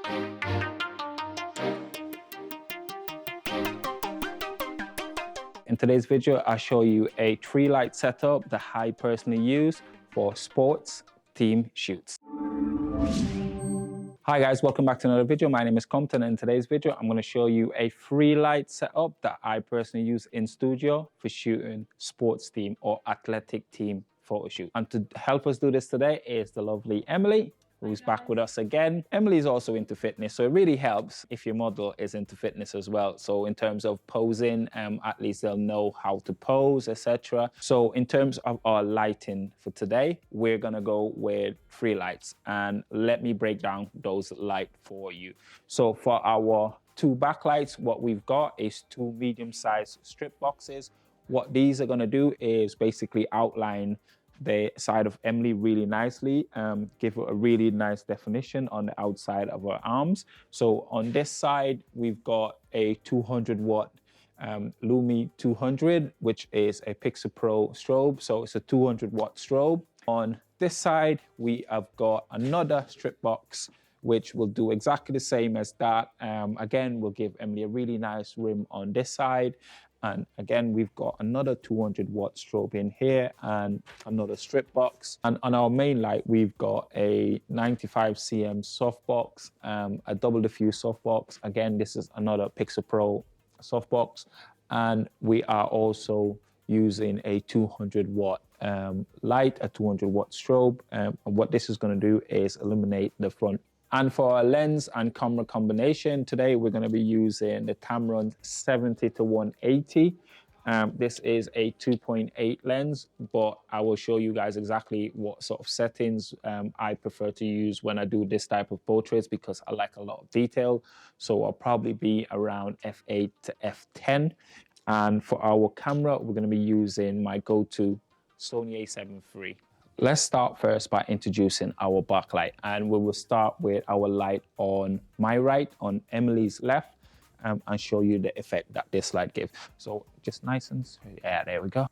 In today's video, I'll show you a tree light setup that I personally use for sports team shoots. Hi guys, welcome back to another video. My name is Compton, and in today's video, I'm going to show you a free light setup that I personally use in studio for shooting sports team or athletic team photo shoot. And to help us do this today is the lovely Emily, who's back with us again. Emily is also into fitness, so it really helps if your model is into fitness as well. So in terms of posing, at least they'll know how to pose, etc. So in terms of our lighting for today, we're gonna go with 3 lights, and let me break down those lights for you. So for our 2 backlights, what we've got is 2 medium-sized strip boxes. What these are gonna do is basically outline the side of Emily really nicely, give her a really nice definition on the outside of her arms. So on this side, we've got a 200 watt Lumi 200, which is a Pixel Pro strobe. So it's a 200 watt strobe. On this side, we have got another strip box, which will do exactly the same as that. Again, we'll give Emily a really nice rim on this side. And again, we've got another 200 watt strobe in here and another strip box. And on our main light, we've got a 95 cm softbox, a double diffuse softbox. Again, this is another Pixel Pro softbox. And we are also using a 200 watt light, a 200 watt strobe. And what this is gonna do is illuminate the front. And for our lens and camera combination, today we're going to be using the Tamron 70-180. This is a 2.8 lens, but I will show you guys exactly what sort of settings I prefer to use when I do this type of portraits, because I like a lot of detail. So I'll probably be around f8 to f10. And for our camera, we're going to be using my go-to Sony a7 III. Let's start first by introducing our backlight, and we will start with our light on my right, on Emily's left, and show you the effect that this light gives. So just nice and straight. Yeah, there we go.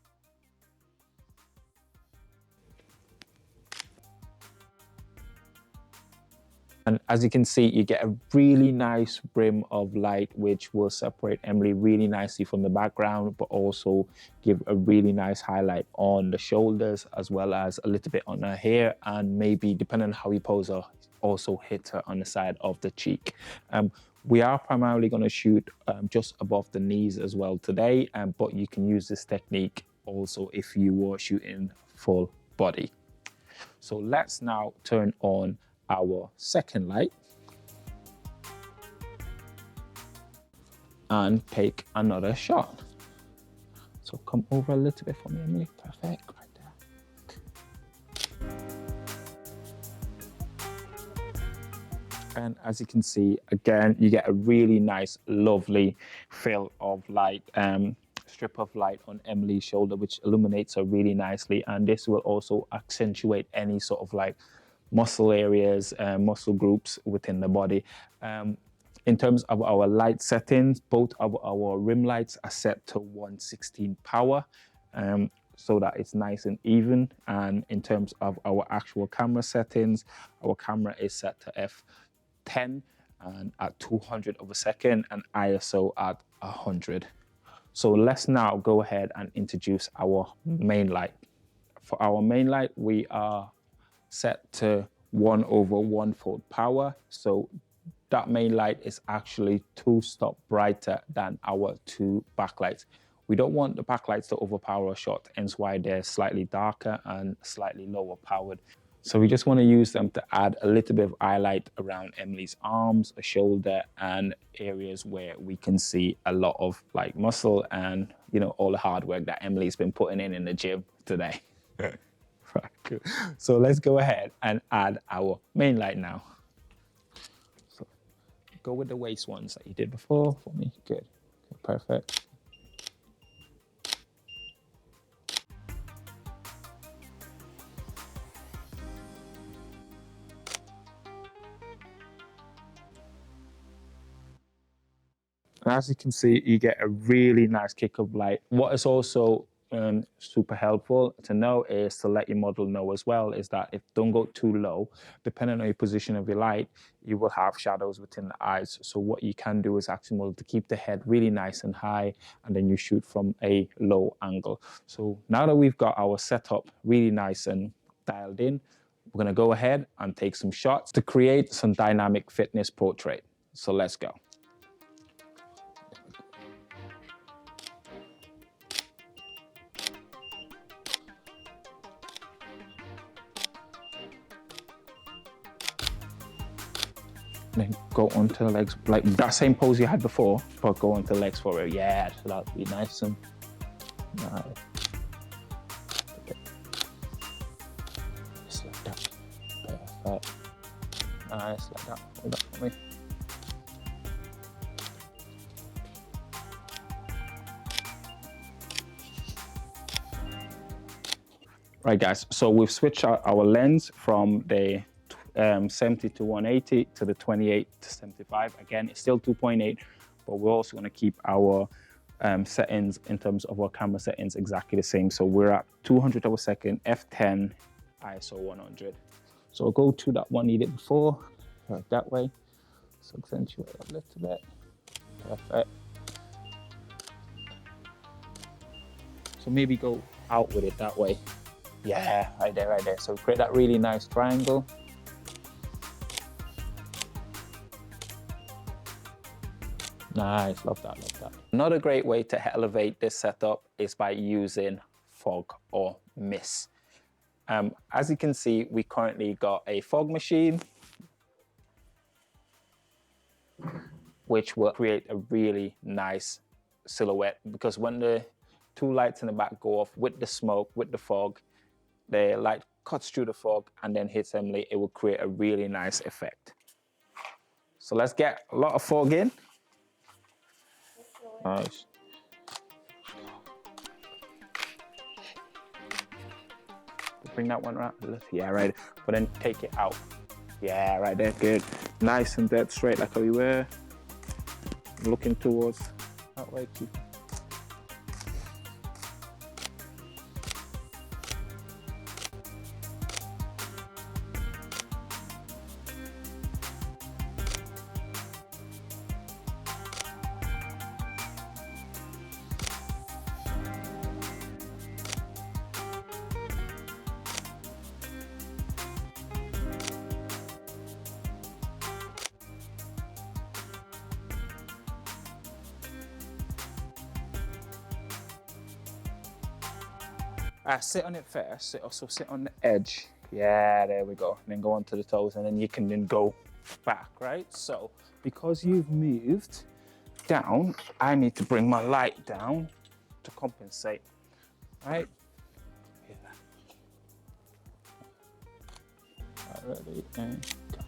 And as you can see, you get a really nice brim of light, which will separate Emily really nicely from the background, but also give a really nice highlight on the shoulders, as well as a little bit on her hair, and maybe, depending on how you pose her, also hit her on the side of the cheek. We are primarily going to shoot just above the knees as well today, but you can use this technique also if you were shooting full body. So let's now turn on our second light and take another shot. So come over a little bit for me, Emily. Perfect, right there. And as you can see, again, you get a really nice, lovely fill of light, strip of light on Emily's shoulder, which illuminates her really nicely. And this will also accentuate any sort of like muscle areas, muscle groups within the body. In terms of our light settings, both of our rim lights are set to 116 power, so that it's nice and even. And in terms of our actual camera settings, our camera is set to f10 and at 200 of a second, and ISO at 100. So let's now go ahead and introduce our main light. For our main light, we are set to 1/1/4 power. So that main light is actually 2 stops brighter than our 2 backlights. We don't want the backlights to overpower a shot, hence why they're slightly darker and slightly lower powered. So we just want to use them to add a little bit of highlight around Emily's arms, a shoulder, and areas where we can see a lot of like muscle and, you know, all the hard work that Emily's been putting in the gym today. Right, good. So let's go ahead and add our main light now. So go with the waist ones that you did before for me. Good. Okay, perfect. And as you can see, you get a really nice kick of light. What is also super helpful to know is to let your model know as well, is that if don't go too low, depending on your position of your light, you will have shadows within the eyes. So what you can do is actually model to keep the head really nice and high, and then you shoot from a low angle. So now that we've got our setup really nice and dialed in, we're gonna go ahead and take some shots to create some dynamic fitness portrait. So let's go. Then go onto the legs, like that same pose you had before, but go onto the legs for it. Yeah, so that'll be nice and nice. Just like that. Perfect. Nice, like that. Hold that for me. Right, guys, so we've switched out our lens from the 70 to 180 to the 28 to 75. Again, it's still 2.8, but we're also going to keep our settings in terms of our camera settings exactly the same. So we're at 200 per second, f10, ISO 100. So I'll go to that one you did before, like that way. So accentuate that a little bit. Perfect. So maybe go out with it that way. Yeah, right there, right there. So create that really nice triangle. Nice, love that, love that. Another great way to elevate this setup is by using fog or mist. As you can see, we currently got a fog machine, which will create a really nice silhouette, because when the two lights in the back go off with the smoke, with the fog, the light cuts through the fog and then hits Emily, it will create a really nice effect. So let's get a lot of fog in. Nice. Bring that one right. Yeah, right. But then take it out. Yeah, right there. Good. Nice and dead straight like how you were. Looking towards that way. Keep. Sit on it first, also sit on the edge. Yeah, there we go. And then go onto the toes, and then you can then go back, right? So because you've moved down, I need to bring my light down to compensate, right? Yeah. Ready, and go.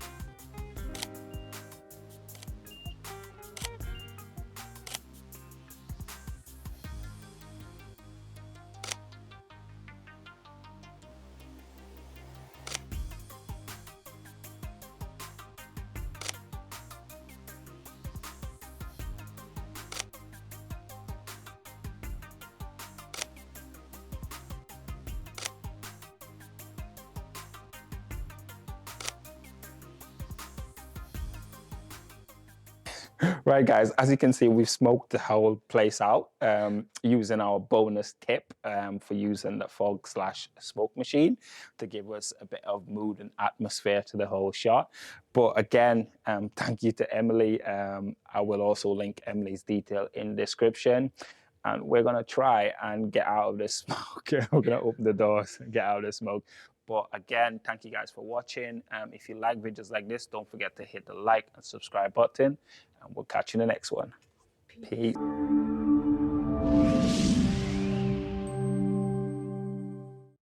Right, guys, as you can see, we've smoked the whole place out using our bonus tip for using the fog/smoke machine to give us a bit of mood and atmosphere to the whole shot. But again, thank you to Emily. I will also link Emily's detail in the description. And we're going to try and get out of this smoke. We're going to open the doors and get out of the smoke. But again, thank you guys for watching. If you like videos like this, don't forget to hit the like and subscribe button. And we'll catch you in the next one. Peace.